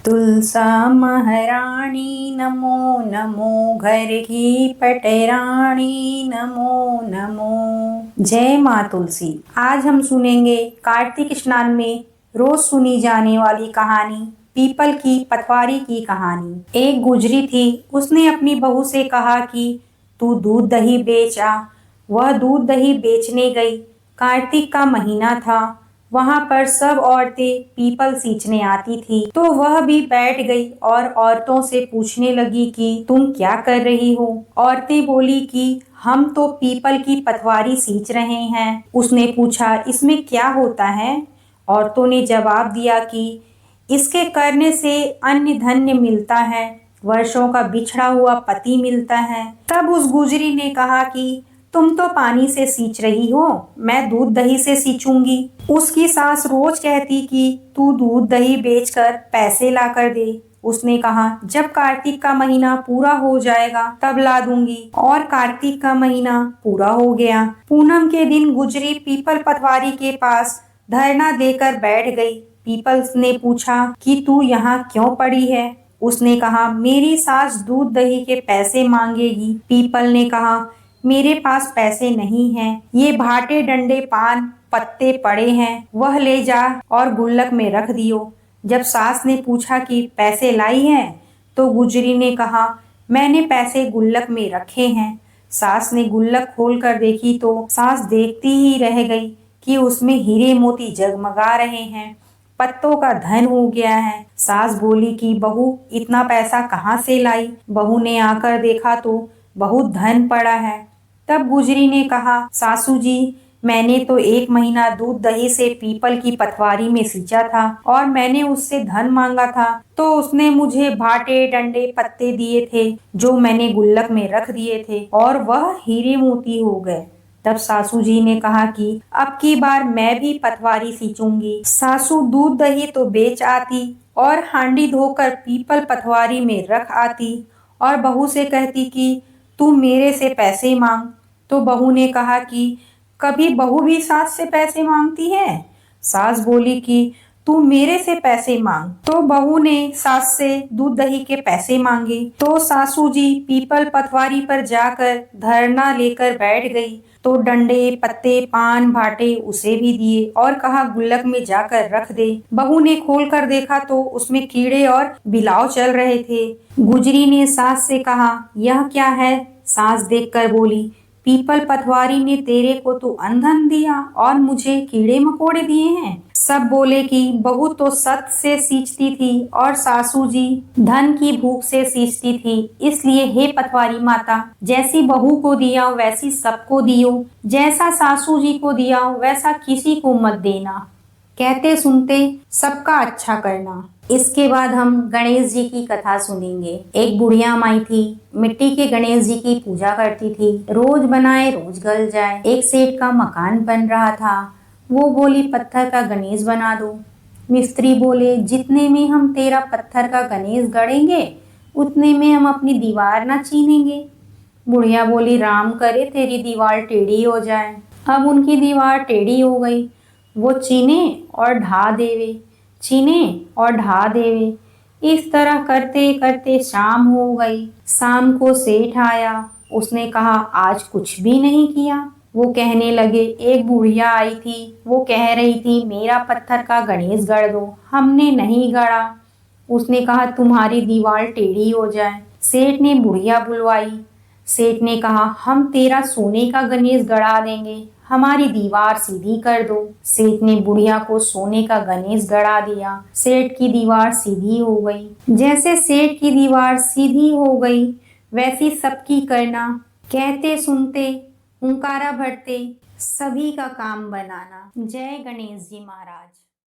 तुलसा महारानी नमो नमो, घर की पटरानी नमो नमो। जय माँ तुलसी। आज हम सुनेंगे कार्तिक स्नान में रोज सुनी जाने वाली कहानी, पीपल की पटवारी की कहानी। एक गुजरी थी, उसने अपनी बहू से कहा कि तू दूध दही बेच आ। वह दूध दही बेचने गई। कार्तिक का महीना था। वहां पर सब औरतें पीपल सींचने आती थी, तो वह भी बैठ गई और औरतों से पूछने लगी कि तुम क्या कर रही हो। औरतें बोली कि हम तो पीपल की पटवारी सींच रहे हैं। उसने पूछा, इसमें क्या होता है? औरतों ने जवाब दिया कि इसके करने से अन्न धन्य मिलता है, वर्षों का बिछड़ा हुआ पति मिलता है। तब उस गुजरी ने कहा कि तुम तो पानी से सींच रही हो, मैं दूध दही से सींचूंगी। उसकी सास रोज कहती कि तू दूध दही बेचकर पैसे ला कर दे। उसने कहा, जब कार्तिक का महीना पूरा हो जाएगा तब ला दूंगी। और कार्तिक का महीना पूरा हो गया। पूनम के दिन गुजरी पीपल पटवारी के पास धरना देकर बैठ गई। पीपल ने पूछा कि तू यहाँ क्यों पड़ी है? उसने कहा, मेरी सास दूध दही के पैसे मांगेगी। पीपल ने कहा, मेरे पास पैसे नहीं हैं, ये भाटे डंडे पान पत्ते पड़े हैं, वह ले जा और गुल्लक में रख दियो। जब सास ने पूछा कि पैसे लाई हैं, तो गुजरी ने कहा, मैंने पैसे गुल्लक में रखे हैं। सास ने गुल्लक खोल कर देखी तो सास देखती ही रह गई कि उसमें हीरे मोती जगमगा रहे हैं, पत्तों का धन हो गया है। सास बोली कि बहू, इतना पैसा कहाँ से लाई? बहू ने आकर देखा तो बहुत धन पड़ा है। तब गुजरी ने कहा, सासू जी, मैंने तो 1 महीना दूध दही से पीपल की पटवारी में सींचा था और मैंने उससे धन मांगा था, तो उसने मुझे भाटे डंडे पत्ते दिए थे जो मैंने गुल्लक में रख दिए थे और वह हीरे मोती हो गए। तब सासू जी ने कहा कि अब की बार मैं भी पटवारी सींचूंगी। सासू दूध दही तो बेच आती और हांडी धोकर पीपल पटवारी में रख आती और बहू से कहती कि तू मेरे से पैसे मांग। तो बहू ने कहा कि कभी बहू भी सास से पैसे मांगती है? सास बोली कि तू मेरे से पैसे मांग। तो बहू ने सास से दूध दही के पैसे मांगे। तो सासू जी पीपल पटवारी पर जाकर धरना लेकर बैठ गई। तो डंडे पत्ते पान भाटे उसे भी दिए और कहा गुल्लक में जाकर रख दे। बहू ने खोल कर देखा तो उसमें कीड़े और बिलाव चल रहे थे। गुजरी ने सास से कहा, यह क्या है? सास देखकर बोली, पीपल पटवारी ने तेरे को तो अनधन दिया और मुझे कीड़े मकोड़े दिए हैं। सब बोले कि बहू तो सत से सींचती थी और सासू जी धन की भूख से सींचती थी, इसलिए हे पटवारी माता, जैसी बहू को दिया वैसी सबको दियो, जैसा सासू जी को दिया वैसा किसी को मत देना, कहते सुनते सबका अच्छा करना। इसके बाद हम गणेश जी की कथा सुनेंगे। एक बुढ़िया माई थी, मिट्टी के गणेश जी की पूजा करती थी। रोज बनाए रोज गल जाए। एक सेठ का मकान बन रहा था। वो बोली, पत्थर का गणेश बना दो। मिस्त्री बोले, जितने में हम तेरा पत्थर का गणेश गढ़ेंगे उतने में हम अपनी दीवार ना चीनेंगे। बुढ़िया बोली, राम करे तेरी दीवार टेढ़ी हो जाए। अब उनकी दीवार टेढ़ी हो गई। वो चीने और ढा देवे, चीने और ढा देवे। इस तरह करते करते शाम हो गई। शाम को सेठ आया। उसने कहा, आज कुछ भी नहीं किया। वो कहने लगे, एक बुढ़िया आई थी, वो कह रही थी मेरा पत्थर का गणेश गढ़ दो, हमने नहीं गढ़ा। उसने कहा, तुम्हारी दीवार टेढ़ी हो जाए। सेठ ने बुढ़िया बुलवाई। सेठ ने कहा, हम तेरा सोने का गणेश गढ़ा देंगे, हमारी दीवार सीधी कर दो। सेठ ने बुढ़िया को सोने का गणेश गढ़ा दिया। सेठ की दीवार सीधी हो गई। जैसे सेठ की दीवार सीधी हो गई वैसी सबकी करना, कहते सुनते हुंकारा भरते सभी का काम बनाना। जय गणेश जी महाराज।